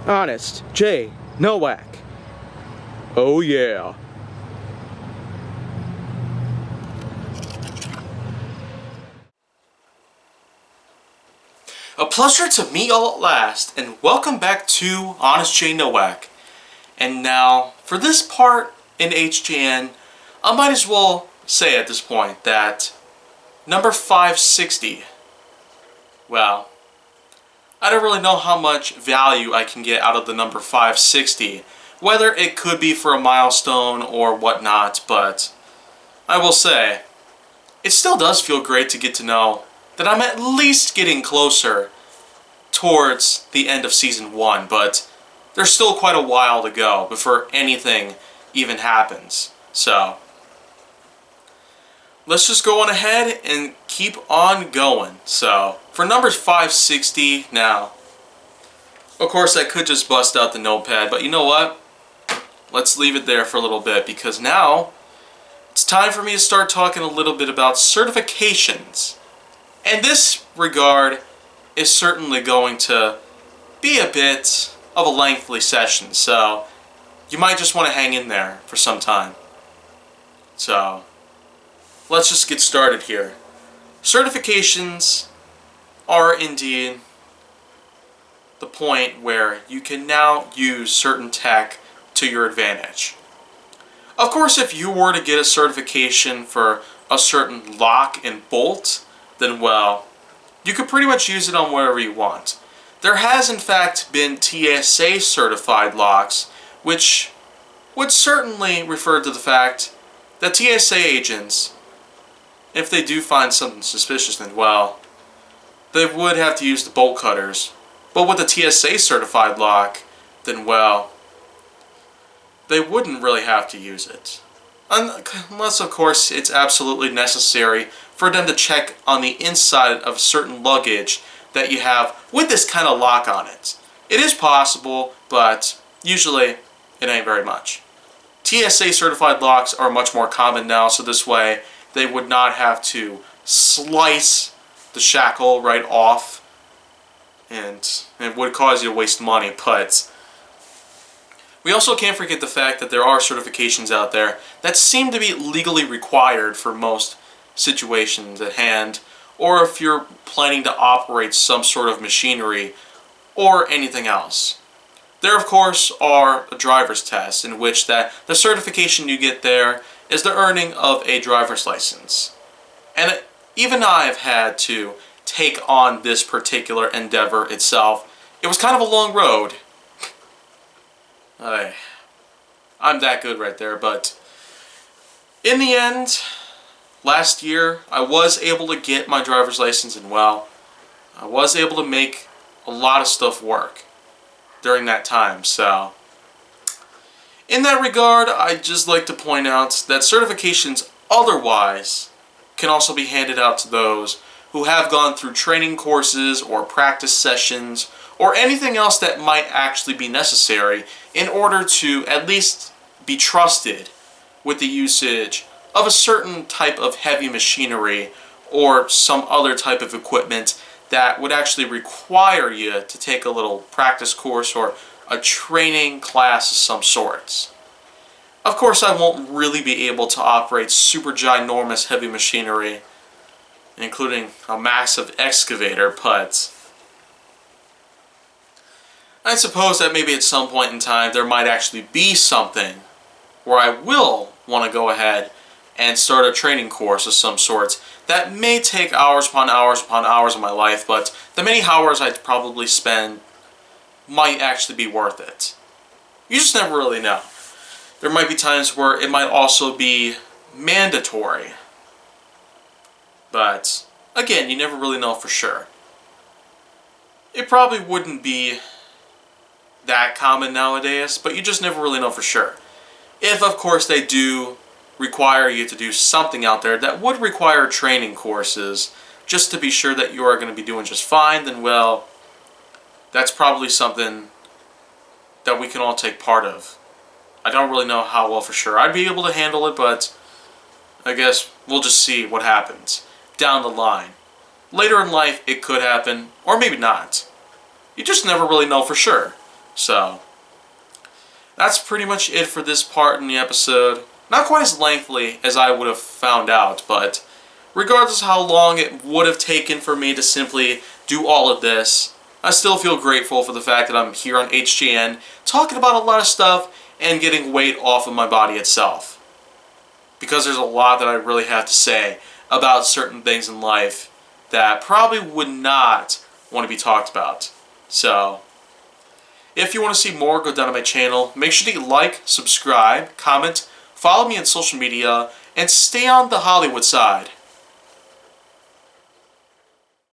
Honest J. Nowak. Oh yeah. A pleasure to meet y'all at last, and welcome back to Honest J. Nowak. And now, for this part in HJN, I might as well say at this point that number 560, well, I don't really know how much value I can get out of the number 560, whether it could be for a milestone or whatnot, but I will say, it still does feel great to get to know that I'm at least getting closer towards the end of Season 1, but there's still quite a while to go before anything even happens. So, let's just go on ahead and keep on going. So, for numbers 560 now, of course I could just bust out the notepad, but you know what? Let's leave it there for a little bit, because now it's time for me to start talking a little bit about certifications. And this regard is certainly going to be a bit of a lengthy session, so you might just want to hang in there for some time. So, let's just get started here. Certifications are indeed the point where you can now use certain tech to your advantage. Of course, if you were to get a certification for a certain lock and bolt, then well, you could pretty much use it on whatever you want. There has in fact been TSA certified locks, which would certainly refer to the fact that TSA agents, if they do find something suspicious, then well, they would have to use the bolt cutters. But with a TSA certified lock, then well, they wouldn't really have to use it. Unless, of course, it's absolutely necessary for them to check on the inside of certain luggage that you have with this kind of lock on it. It is possible, but usually it ain't very much. TSA certified locks are much more common now, so this way they would not have to slice the shackle right off, and it would cause you to waste money, but we also can't forget the fact that there are certifications out there that seem to be legally required for most situations at hand, or if you're planning to operate some sort of machinery or anything else. There, of course, are a driver's test, in which the certification you get there is the earning of a driver's license. And even I've had to take on this particular endeavor itself. It was kind of a long road. I'm that good right there, but in the end, last year, I was able to get my driver's license, and well, I was able to make a lot of stuff work during that time, so in that regard, I'd just like to point out that certifications otherwise can also be handed out to those who have gone through training courses or practice sessions or anything else that might actually be necessary in order to at least be trusted with the usage of a certain type of heavy machinery or some other type of equipment that would actually require you to take a little practice course or a training class of some sorts. Of course, I won't really be able to operate super ginormous heavy machinery, including a massive excavator, but I suppose that maybe at some point in time there might actually be something where I will want to go ahead and start a training course of some sorts that may take hours upon hours upon hours of my life, but the many hours I'd probably spend might actually be worth it. You just never really know. There might be times where it might also be mandatory, but again, you never really know for sure. It probably wouldn't be that common nowadays, but you just never really know for sure. If, of course, they do require you to do something out there that would require training courses just to be sure that you are going to be doing just fine, then well, that's probably something that we can all take part of. I don't really know how well for sure I'd be able to handle it, but I guess we'll just see what happens down the line. Later in life, it could happen, or maybe not. You just never really know for sure. So that's pretty much it for this part in the episode. Not quite as lengthy as I would have found out, but regardless of how long it would have taken for me to simply do all of this, I still feel grateful for the fact that I'm here on HGN talking about a lot of stuff and getting weight off of my body itself. Because there's a lot that I really have to say about certain things in life that probably would not want to be talked about. So, if you want to see more, go down to my channel. Make sure to like, subscribe, comment, follow me on social media, and stay on the Hollywood side.